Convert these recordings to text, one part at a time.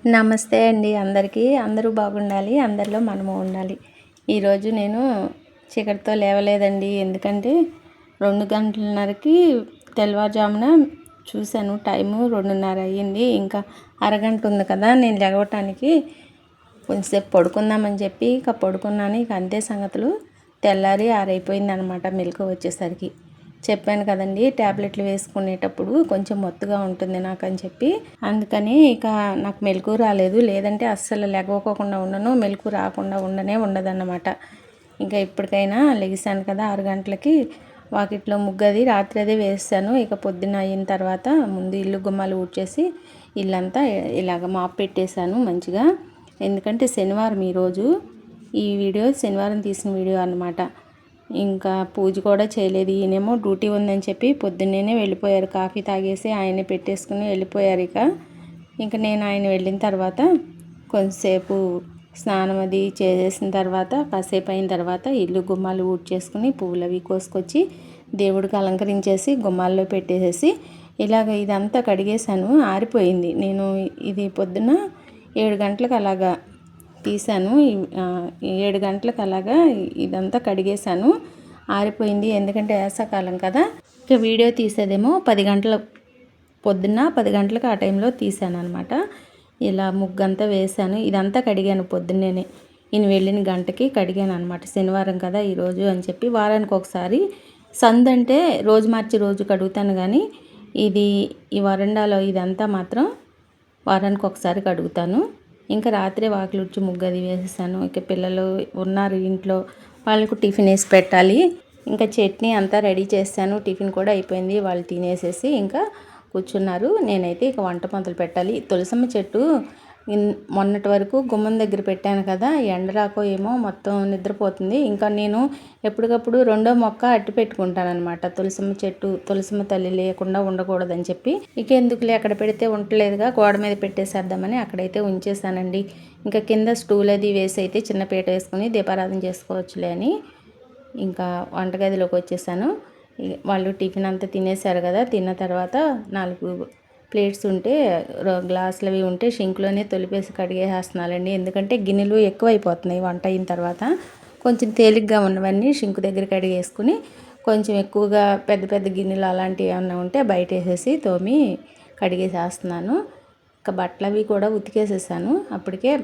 నమస్తే అండి అందరికీ. అందరూ బాగుండాలి, అందరిలో మనము ఉండాలి. ఈరోజు నేను చీకటితో లేవలేదండి. ఎందుకంటే 2 గంటలన్నరకి తెల్లవారుజామున చూశాను, టైము 2:30 అయ్యింది. ఇంకా అరగంట ఉంది కదా నేను లేవటానికి. కొంచెంసేపు పడుకుందామని చెప్పి ఇక పడుకున్నాను. ఇక అంతే సంగతులు. తెల్లారి 6 అయిపోయిందనమాట మెలకు వచ్చేసరికి. చెప్పాను కదండి, ట్యాబ్లెట్లు వేసుకునేటప్పుడు కొంచెం మత్తుగా ఉంటుంది నాకు అని చెప్పి. అందుకని ఇక నాకు మెలకు రాలేదు. లేదంటే అస్సలు లెగవకోకుండా ఉండను, మెలకు రాకుండా ఉండదన్నమాట. ఇంకా ఇప్పటికైనా లెగిసాను కదా 6 గంటలకి. వాకిట్లో ముగ్గది రాత్రి అదే వేసాను. ఇక పొద్దున్న అయిన తర్వాత ముందు ఇల్లు గుమ్మాలు ఊడ్చేసి ఇల్లంతా ఇలాగ మాప్ పెట్టేశాను మంచిగా. ఎందుకంటే శనివారం ఈరోజు. ఈ వీడియో శనివారం తీసిన వీడియో అన్నమాట. ఇంకా పూజ కూడా చేయలేదు. ఈయనేమో డ్యూటీ ఉందని చెప్పి పొద్దున్నే వెళ్ళిపోయారు. కాఫీ తాగేసి ఆయనే పెట్టేసుకుని వెళ్ళిపోయారు. ఇంకా నేను ఆయన వెళ్ళిన తర్వాత కొంచెంసేపు స్నానం అది చేసేసిన తర్వాత కాసేపు అయిన తర్వాత ఇల్లు గుమ్మాలు ఊడ్చేసుకుని పువ్వులు అవి కోసుకొచ్చి దేవుడికి అలంకరించేసి గుమ్మాల్లో పెట్టేసేసి ఇలాగ ఇదంతా కడిగేశాను. ఆరిపోయింది. నేను ఇది పొద్దున్న 7 గంటలకు అలాగా తీసాను. 7 గంటలకు అలాగా ఇదంతా కడిగేశాను. ఆరిపోయింది. ఎందుకంటే వేసవకాలం కదా. ఇక వీడియో తీసేదేమో 10 గంటల పొద్దున్న 10 గంటలకు ఆ టైంలో తీసాను అనమాట. ఇలా ముగ్గంతా వేసాను. ఇదంతా కడిగాను పొద్దున్నేనే. ఈయన వెళ్ళిన గంటకి కడిగాను అనమాట. శనివారం కదా ఈరోజు అని చెప్పి. వారానికి ఒకసారి సందంటే రోజు మార్చి రోజు కడుగుతాను, కానీ ఈ వరండాలో ఇదంతా మాత్రం వారానికి ఒకసారి కడుగుతాను. ఇంకా రాత్రే వాకిలుడ్చి ముగ్గది వేసేసాను. ఇక పిల్లలు ఉన్నారు ఇంట్లో, వాళ్ళకు టిఫిన్ వేసి పెట్టాలి. ఇంకా చట్నీ అంతా రెడీ చేస్తాను. టిఫిన్ కూడా అయిపోయింది. వాళ్ళు తినేసేసి ఇంకా కూర్చున్నారు. నేనైతే ఇక వంట మొదలు పెట్టాలి. తులసమ్మ చెట్టు మొన్నటి వరకు గుమ్మం దగ్గర పెట్టాను కదా, ఎండరాకో ఏమో మొత్తం నిద్రపోతుంది. ఇంకా నేను ఎప్పటికప్పుడు రెండో మొక్క అట్టి పెట్టుకుంటాను అనమాట. తులసమ్మ చెట్టు, తులసమ్మ తల్లి లేకుండా ఉండకూడదని చెప్పి. ఇక ఎందుకులే అక్కడ పెడితే ఉండలేదుగా, గోడ మీద పెట్టేసేద్దామని అక్కడైతే ఉంచేసానండి. ఇంకా కింద స్టూల్ అది వేసి అయితే చిన్న పీట వేసుకుని దీపారాధన చేసుకోవచ్చులే అని ఇంకా వంటగదిలోకి వచ్చేసాను. వాళ్ళు టిఫిన్ అంతా తినేశారు కదా. తిన్న తర్వాత 4 ప్లేట్స్ ఉంటే గ్లాసులు అవి ఉంటే షింక్లోనే తొలిపేసి కడిగేసేస్తున్నానండి. ఎందుకంటే గిన్నెలు ఎక్కువ అయిపోతున్నాయి వంట అయిన తర్వాత. కొంచెం తేలిగ్గా ఉన్నవన్నీ షింక్ దగ్గర కడిగేసుకుని, కొంచెం ఎక్కువగా పెద్ద పెద్ద గిన్నెలు అలాంటివి ఏమన్నా ఉంటే బయట వేసేసి తోమి కడిగేసేస్తున్నాను. ఇక బట్టలు అవి కూడా ఉతికేసేసాను అప్పటికే.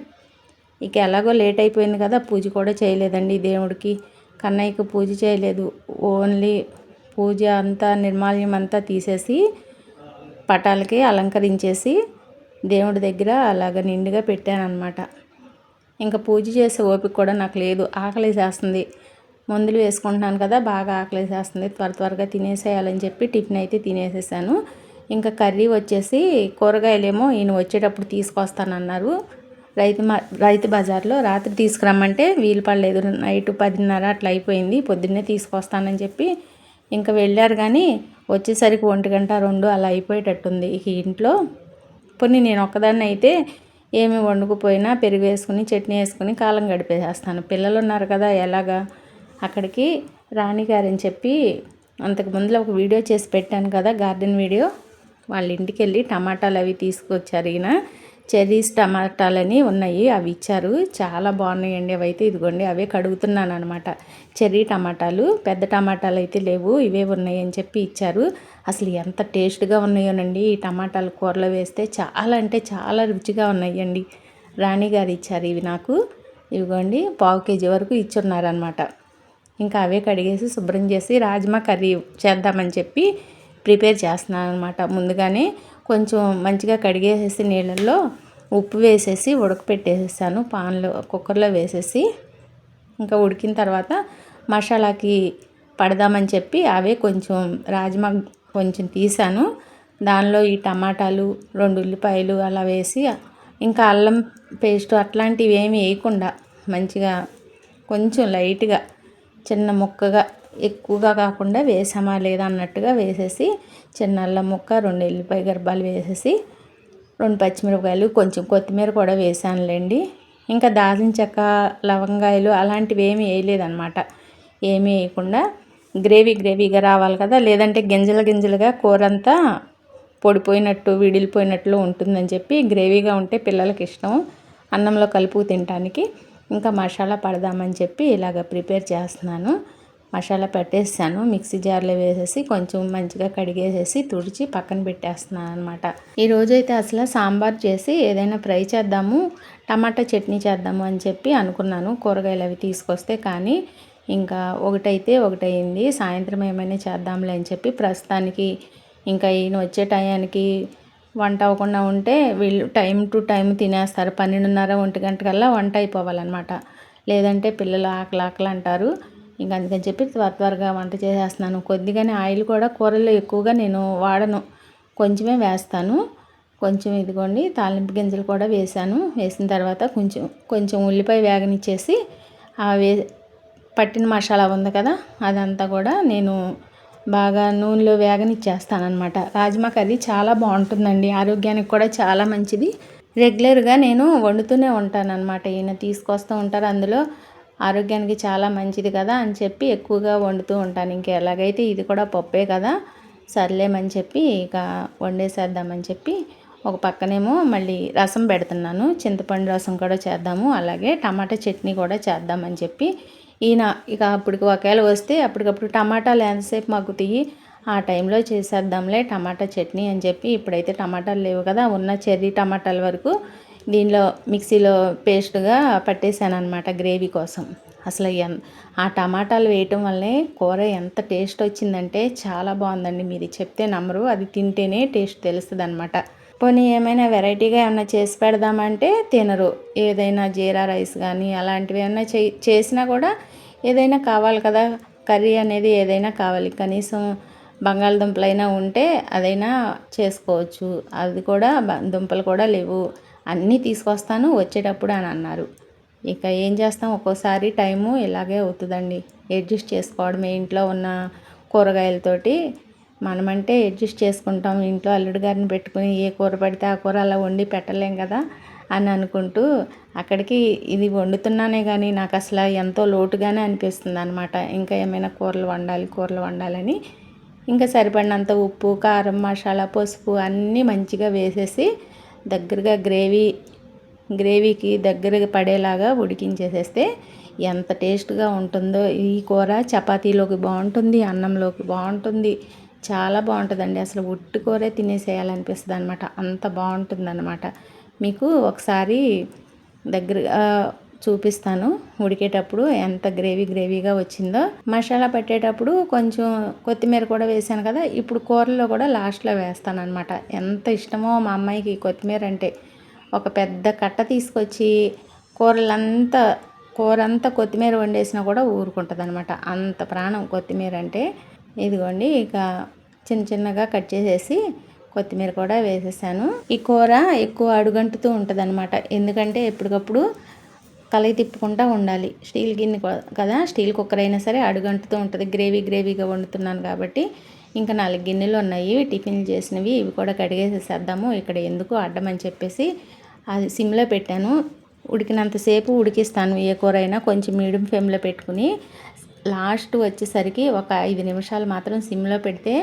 ఇక ఎలాగో లేట్ అయిపోయింది కదా, పూజ కూడా చేయలేదండి దేవుడికి. కన్నయ్యకు పూజ చేయలేదు. ఓన్లీ పూజ అంతా నిర్మాల్యం అంతా తీసేసి పటాలకి అలంకరించేసి దేవుడి దగ్గర అలాగ నిండుగా పెట్టానన్నమాట. ఇంకా పూజ చేసే ఓపిక కూడా నాకు లేదు. ఆకలేసేస్తుంది. మందులు వేసుకుంటున్నాను కదా, బాగా ఆకలేసేస్తుంది. త్వరగా తినేసేయాలని చెప్పి టిఫిన్ అయితే తినేసేసాను. ఇంకా కర్రీ వచ్చేసి కూరగాయలేమో ఈయన వచ్చేటప్పుడు తీసుకొస్తానన్నారు. రైతు బజార్లో. రాత్రి తీసుకురమ్మంటే వీలు పడలేదు. నైట్ 10:30 అట్లా అయిపోయింది. పొద్దున్నే తీసుకొస్తానని చెప్పి ఇంకా వెళ్ళారు, కానీ వచ్చేసరికి 1:00, 2 అలా అయిపోయేటట్టుంది. ఇక ఇంట్లో పోనీ నేను ఒక్కదాన్ని అయితే ఏమి వండుకుపోయినా పెరుగు వేసుకుని చట్నీ వేసుకుని కాలం గడిపేసేస్తాను. పిల్లలు ఉన్నారు కదా, ఎలాగా అక్కడికి రాణిగారని చెప్పి అంతకు ముందులో ఒక వీడియో చేసి పెట్టాను కదా, గార్డెన్ వీడియో. వాళ్ళ ఇంటికి వెళ్ళి టమాటాలు అవి తీసుకొచ్చారు. ఈయన చెర్రీస్ టమాటాలని ఉన్నాయి, అవి ఇచ్చారు. చాలా బాగున్నాయండి అవి అయితే. ఇదిగోండి అవే కడుగుతున్నాను అనమాట. చెర్రీ టమాటాలు, పెద్ద టమాటాలు అయితే లేవు, ఇవే ఉన్నాయి అని చెప్పి ఇచ్చారు. అసలు ఎంత టేస్ట్గా ఉన్నాయోనండి ఈ టమాటాలు కూరలో వేస్తే. చాలా అంటే చాలా రుచిగా ఉన్నాయండి. రాణిగారు ఇచ్చారు ఇవి నాకు. ఇవిగోండి 1/4 కేజీ వరకు ఇచ్చున్నారనమాట. ఇంకా అవే కడిగేసి శుభ్రం చేసి రాజ్మా కర్రీ చేద్దామని చెప్పి ప్రిపేర్ చేస్తున్నాను అనమాట. ముందుగానే కొంచెం మంచిగా కడిగేసేసి నీళ్ళల్లో ఉప్పు వేసేసి ఉడకపెట్టేసేసాను. పాన్లో కుక్కర్లో వేసేసి ఇంకా ఉడికిన తర్వాత మసాలాకి పడదామని చెప్పి అవే కొంచెం రాజ్మా కొంచెం తీసాను. దానిలో ఈ టమాటాలు, 2 ఉల్లిపాయలు అలా వేసి, ఇంకా అల్లం పేస్ట్ అట్లాంటివి ఏమి వేయకుండా మంచిగా కొంచెం లైట్గా చిన్న ముక్కగా, ఎక్కువగా కాకుండా వేసామా లేదా అన్నట్టుగా వేసేసి చిన్న అల్లం ముక్క, 2 ఎల్లిపాయ గర్భాలు వేసేసి 2 పచ్చిమిరపకాయలు, కొంచెం కొత్తిమీర కూడా వేసానులేండి. ఇంకా దాల్చిన చెక్క, లవంగాయలు అలాంటివి ఏమీ వేయలేదన్నమాట. ఏమీ వేయకుండా గ్రేవీగా రావాలి కదా, లేదంటే గింజలుగా కూర అంతా పొడిపోయినట్టు విడిలిపోయినట్లు ఉంటుందని చెప్పి గ్రేవీగా ఉంటే పిల్లలకి ఇష్టం అన్నంలో కలుపు తినడానికి. ఇంకా మసాలా పడదామని చెప్పి ఇలాగ ప్రిపేర్ చేస్తున్నాను. మసాలా పెట్టేసాను, మిక్సీ జార్లో వేసేసి కొంచెం మంచిగా కడిగేసేసి తుడిచి పక్కన పెట్టేస్తున్నాను అనమాట. ఈరోజైతే అసలు సాంబార్ చేసి ఏదైనా ఫ్రై చేద్దాము, టమాటా చట్నీ చేద్దాము అని చెప్పి అనుకున్నాను కూరగాయలు అవి తీసుకొస్తే. కానీ ఇంకా ఒకటైంది. సాయంత్రం ఏమైనా చేద్దాంలే అని చెప్పి ప్రస్తుతానికి ఇంకా ఈయన వచ్చే టయానికి వంట అవ్వకుండా ఉంటే వీళ్ళు టైం టు టైం తినేస్తారు. 12:30 1 గంటకల్లా వంట అయిపోవాలన్నమాట. లేదంటే పిల్లలు ఆకలి అంటారు. ఇంక అందుకని చెప్పి త్వరగా వంట చేసేస్తున్నాను. కొద్దిగానే ఆయిల్ కూడా కూరల్లో ఎక్కువగా నేను వాడను, కొంచెమే వేస్తాను. కొంచెం ఇదిగోండి తాలింపు గింజలు కూడా వేసాను. వేసిన తర్వాత కొంచెం ఉల్లిపాయ వేగనిచ్చేసి పట్టిన మసాలా ఉంది కదా అదంతా కూడా నేను బాగా నూనెలో వేగనిచ్చేస్తానమాట. రాజ్మా కర్రీ చాలా బాగుంటుందండి, ఆరోగ్యానికి కూడా చాలా మంచిది. రెగ్యులర్గా నేను వండుతూనే ఉంటానన్నమాట. ఈయన తీసుకొస్తూ ఉంటారు, అందులో ఆరోగ్యానికి చాలా మంచిది కదా అని చెప్పి ఎక్కువగా వండుతూ ఉంటాను. ఇంక ఎలాగైతే ఇది కూడా పప్పే కదా సర్లేమని చెప్పి ఇక వండేసేద్దామని చెప్పి ఒక పక్కనేమో మళ్ళీ రసం పెడుతున్నాను. చింతపండు రసం కూడా చేద్దాము, అలాగే టమాటా చట్నీ కూడా చేద్దామని చెప్పి ఈయన ఇక అప్పటికి ఒకవేళ వస్తే అప్పటికప్పుడు టమాటాలు ఎంతసేపు మగ్గుతాయి, ఆ టైంలో చేసేద్దాంలే టమాటా చట్నీ అని చెప్పి ఇప్పుడైతే టమాటాలు లేవు కదా, ఉన్న చెర్రీ టమాటాల వరకు దీనిలో మిక్సీలో పేస్ట్గా పట్టేశాను అనమాట గ్రేవీ కోసం. అసలు ఆ టమాటాలు వేయటం వల్లే కూర ఎంత టేస్ట్ వచ్చిందంటే చాలా బాగుందండి. మీరు చెప్తే నమ్మరు, అది తింటేనే టేస్ట్ తెలుస్తుంది అనమాట. పోనీ ఏమైనా వెరైటీగా ఏమైనా చేసి పెడదామంటే తినరు. ఏదైనా జీరా రైస్ కానీ అలాంటివి ఏమైనా చేసినా కూడా ఏదైనా కావాలి కదా, కర్రీ అనేది ఏదైనా కావాలి. కనీసం బంగాళదుంపలైనా ఉంటే అదైనా చేసుకోవచ్చు. అది కూడా దుంపలు కూడా లేవు, అన్నీ తీసుకొస్తాను వచ్చేటప్పుడు అని అన్నారు. ఇక ఏం చేస్తాం, ఒక్కోసారి టైము ఇలాగే అవుతుందండి. అడ్జస్ట్ చేసుకోవడమే ఇంట్లో ఉన్న కూరగాయలతోటి. మనమంటే అడ్జస్ట్ చేసుకుంటాం, ఇంట్లో అల్లుడు గారిని పెట్టుకుని ఏ కూర పడితే ఆ కూర అలా వండి పెట్టలేం కదా అని అనుకుంటూ అక్కడికి ఇది వండుతున్నానే కానీ నాకు అసలు ఎంతో లోటుగానే అనిపిస్తుంది అనమాట. ఇంకా ఏమైనా కూరలు వండాలని ఇంకా సరిపడినంత ఉప్పు, కారం, మసాలా, పసుపు అన్నీ మంచిగా వేసేసి దగ్గరగా గ్రేవీకి దగ్గరగా పడేలాగా ఉడికించేసేస్తే ఎంత టేస్ట్గా ఉంటుందో. ఈ కూర చపాతీలోకి బాగుంటుంది, అన్నంలోకి బాగుంటుంది, చాలా బాగుంటుందండి. అసలు ఉట్టి కూరే తినేసేయాలనిపిస్తుంది అనమాట, అంత బాగుంటుంది అనమాట. మీకు ఒకసారి దగ్గరగా చూపిస్తాను ఉడికేటప్పుడు ఎంత గ్రేవీగా వచ్చిందో. మసాలా పెట్టేటప్పుడు కొంచెం కొత్తిమీర కూడా వేసాను కదా, ఇప్పుడు కూరలో కూడా లాస్ట్లో వేస్తాను అనమాట. ఎంత ఇష్టమో మా అమ్మాయికి కొత్తిమీర అంటే. ఒక పెద్ద కట్ట తీసుకొచ్చి కూరంతా కొత్తిమీర వండేసినా కూడా ఊరుకుంటుంది అనమాట, అంత ప్రాణం కొత్తిమీర అంటే. ఇదిగోండి ఇక చిన్నగా కట్ చేసేసి కొత్తిమీర కూడా వేసేసాను. ఈ కూర ఎక్కువ అడుగంటుతూ ఉంటుంది అనమాట, ఎందుకంటే ఎప్పటికప్పుడు కలయి తిప్పుకుంటూ ఉండాలి. స్టీల్ గిన్నె కదా, స్టీల్ కుక్కర్ అయినా సరే అడుగంటుతూ ఉంటుంది. గ్రేవీగా వండుతున్నాను కాబట్టి. ఇంకా 4 గిన్నెలు ఉన్నాయి టిఫిన్లు చేసినవి, ఇవి కూడా కడిగేసేసేద్దాము, ఇక్కడ ఎందుకు అడ్డమని చెప్పేసి అది సిమ్లో పెట్టాను. ఉడికినంతసేపు ఉడికిస్తాను ఏ కూర అయినా, కొంచెం మీడియం ఫ్లేమ్లో పెట్టుకుని. లాస్ట్ వచ్చేసరికి ఒక 5 నిమిషాలు మాత్రం సిమ్లో పెడితే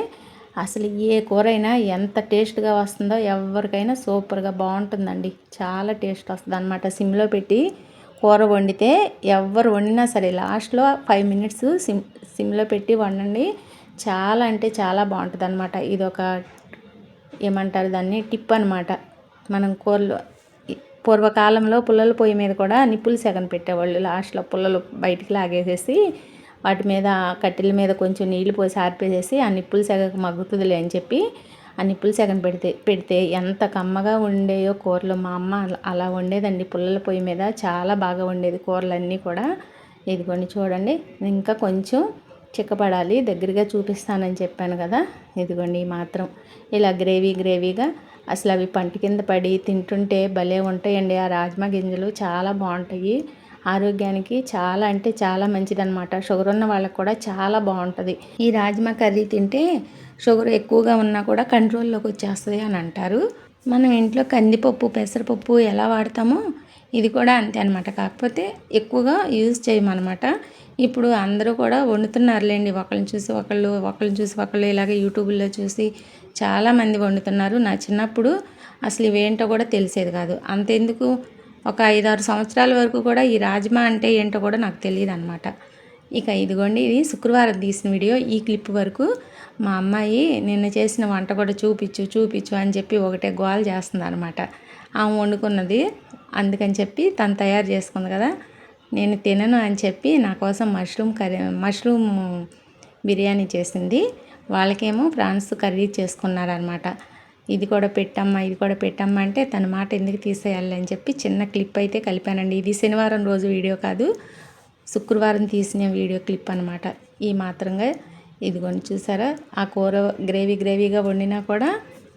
అసలు ఏ కూర అయినా ఎంత టేస్ట్గా వస్తుందో, ఎవరికైనా సూపర్గా బాగుంటుందండి, చాలా టేస్ట్ వస్తుంది అనమాట. సిమ్లో పెట్టి కూర వండితే ఎవరు వండినా సరే లాస్ట్లో 5 మినిట్స్ సిమ్లో పెట్టి వండండి, చాలా అంటే చాలా బాగుంటుంది అనమాట. ఇదొక ఏమంటారు దాన్ని, టిప్ అనమాట. మనం కూరలో పూర్వకాలంలో పుల్లల పొయ్యి మీద కూడా నిప్పులు సెగన పెట్టేవాళ్ళు. లాస్ట్లో పుల్లలు బయటికి లాగేసేసి వాటి మీద కట్టెల మీద కొంచెం నీళ్లు పోసి ఆర్పేసేసి ఆ నిప్పులు సెగకు మగ్గుతుందిలే అని చెప్పి ఆ నిప్పులు సెగన పెడితే ఎంత కమ్మగా ఉండేయో కూరలు. మా అమ్మ అలా వండేదండి పుల్లల పొయ్యి మీద, చాలా బాగా వండేది కూరలన్నీ కూడా. ఇదిగోండి చూడండి, ఇంకా కొంచెం చిక్కపడాలి, దగ్గరగా చూపిస్తానని చెప్పాను కదా. ఇదిగోండి మాత్రం ఇలా గ్రేవీగా అసలు అవి పంటి కింద పడి తింటుంటే భలే ఉంటాయండి. ఆ రాజ్మా గింజలు చాలా బాగుంటాయి, ఆరోగ్యానికి చాలా అంటే చాలా మంచిదన్నమాట. షుగర్ ఉన్న వాళ్ళకి కూడా చాలా బాగుంటుంది. ఈ రాజ్మా కర్రీ తింటే షుగర్ ఎక్కువగా ఉన్నా కూడా కంట్రోల్లోకి వచ్చేస్తుంది అని అంటారు. మనం ఇంట్లో కందిపప్పు, పెసరపప్పు ఎలా వాడతామో ఇది కూడా అంతే అనమాట. కాకపోతే ఎక్కువగా యూజ్ చేయమన్నమాట. ఇప్పుడు అందరూ కూడా వండుతున్నారులేండి. ఒకళ్ళని చూసి ఒకళ్ళు, ఒకళ్ళని చూసి ఒకళ్ళు ఇలాగ యూట్యూబ్‌లో చూసి చాలామంది వండుతున్నారు. నా చిన్నప్పుడు అసలు ఇవేంటో కూడా తెలిసేది కాదు. అంతెందుకు ఒక 5, 6 సంవత్సరాల వరకు కూడా ఈ రాజ్మా అంటే ఏంటో కూడా నాకు తెలియదనమాట. ఇక ఇదిగోండి, ఇది శుక్రవారం తీసిన వీడియో. ఈ క్లిప్ వరకు మా అమ్మాయి నిన్న చేసిన వంట కూడా చూపించు చూపించు అని చెప్పి ఒకటే గోల చేస్తుంది అనమాట. ఆమె వండుకున్నది అందుకని చెప్పి తను తయారు చేసుకుంది కదా, నేను తినను అని చెప్పి నా కోసం మష్రూమ్ బిర్యానీ చేసింది. వాళ్ళకేమో ప్రాన్స్ కర్రీ చేసుకున్నారనమాట. ఇది కూడా పెట్టమ్మా, ఇది కూడా పెట్టమ్మా అంటే తన మాట ఎందుకు తీసేయాలి అని చెప్పి చిన్న క్లిప్ అయితే కలిపానండి. ఇది శనివారం రోజు వీడియో కాదు, శుక్రవారం తీసిన వీడియో క్లిప్ అనమాట. ఈ మాత్రంగా ఇదిగోండి చూసారా, ఆ కూర గ్రేవీగా వండినా కూడా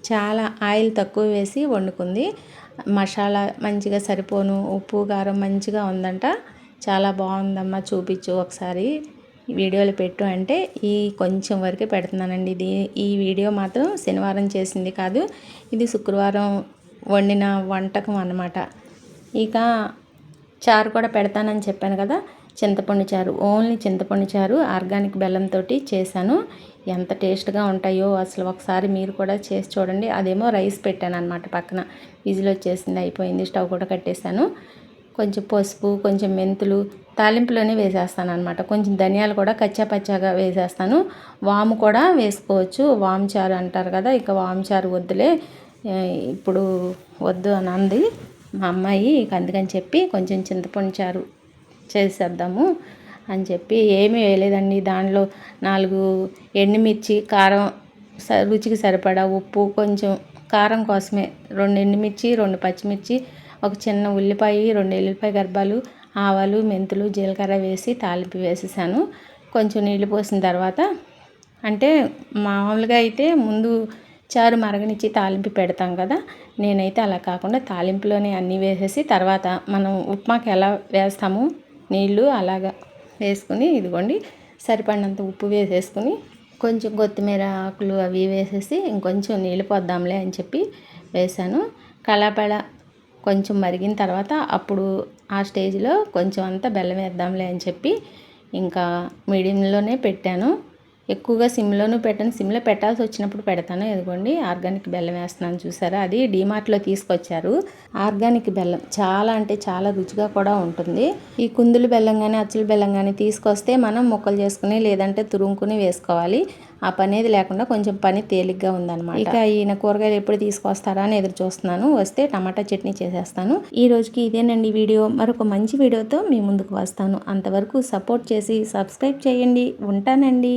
చాలా ఆయిల్ తక్కువ వేసి వండుకుంది. మసాలా మంచిగా సరిపోను, ఉప్పు కారం మంచిగా ఉందంట. చాలా బాగుందమ్మా, చూపించు ఒకసారి వీడియోలు పెట్టు అంటే ఈ కొంచెం వరకే పెడుతున్నానండి. ఈ వీడియో మాత్రం శనివారం చేసింది కాదు, ఇది శుక్రవారం వండిన వంటకం అన్నమాట. ఇక చారు కూడా పెడతానని చెప్పాను కదా, చింతపండు చారు, ఓన్లీ చింతపండు చారు ఆర్గానిక్ బెల్లంతో చేశాను. ఎంత టేస్ట్గా ఉంటాయో అసలు ఒకసారి మీరు కూడా చేసి చూడండి. అదేమో రైస్ పెట్టాను అనమాట, పక్కన విజిల్ వచ్చేసింది, అయిపోయింది, స్టవ్ కూడా కట్టేశాను. కొంచెం పసుపు, కొంచెం మెంతులు తాలింపులోనే వేసేస్తాను అనమాట. కొంచెం ధనియాలు కూడా కచ్చాపచ్చాగా వేసేస్తాను. వాము కూడా వేసుకోవచ్చు, వాము చారు అంటారు కదా. ఇక వాము చారు వద్దులే ఇప్పుడు వద్దు అని అంది మా అమ్మాయి. ఇక అందుకని చెప్పి కొంచెం చింతపండు చారు చేసేద్దాము అని చెప్పి ఏమీ వేయలేదండి. దానిలో 4 ఎండుమిర్చి, కారం రుచికి సరిపడా, ఉప్పు, కొంచెం కారం కోసమే 2 ఎండుమిర్చి, 2 పచ్చిమిర్చి, ఒక చిన్న ఉల్లిపాయ, 2 ఎల్లిపాయ గర్భాలు, ఆవాలు, మెంతులు, జీలకర్ర వేసి తాలింపు వేసేసాను. కొంచెం నీళ్ళు పోసిన తర్వాత, అంటే మామూలుగా అయితే ముందు చారు మరగనిచ్చి తాలింపు పెడతాం కదా, నేనైతే అలా కాకుండా తాలింపులోనే అన్నీ వేసేసి తర్వాత మనం ఉప్మాకి ఎలా వేస్తాము నీళ్ళు అలాగా వేసుకుని, ఇదిగోండి సరిపడినంత ఉప్పు వేసేసుకుని కొంచెం కొత్తిమీర ఆకులు అవి వేసేసి ఇంకొంచెం నీళ్ళు పోద్దాంలే అని చెప్పి వేసాను. కలాపడ కొంచెం మరిగిన తర్వాత అప్పుడు ఆ స్టేజ్లో కొంచెం అంతా బెల్లం వేద్దాంలే అని చెప్పి ఇంకా మీడియంలోనే పెట్టాను. ఎక్కువగా సిమ్లోనూ పెట్టాను, సిమ్లో పెట్టాల్సి వచ్చినప్పుడు పెడతాను. ఇదిగోండి ఆర్గానిక్ బెల్లం వేస్తున్నాను చూసారా, అది డీమార్ట్లో తీసుకొచ్చారు. ఆర్గానిక్ బెల్లం చాలా అంటే చాలా రుచిగా కూడా ఉంటుంది. ఈ కుందులు బెల్లం కానీ అచ్చుల బెల్లం కానీ తీసుకొస్తే మనం ముక్కలు చేసుకుని లేదంటే తురుముకుని వేసుకోవాలి. ఆ పని అనేది లేకుండా కొంచెం పని తేలిగ్గా ఉందన్నమాట. ఇక ఈయన కూరగాయలు ఎప్పుడు తీసుకొస్తారా అని ఎదురు చూస్తున్నాను. వస్తే టమాటా చట్నీ చేసేస్తాను. ఈ రోజుకి ఇదేనండి వీడియో. మరొక మంచి వీడియోతో మీ ముందుకు వస్తాను. అంతవరకు సపోర్ట్ చేసి సబ్స్క్రైబ్ చేయండి. ఉంటానండి.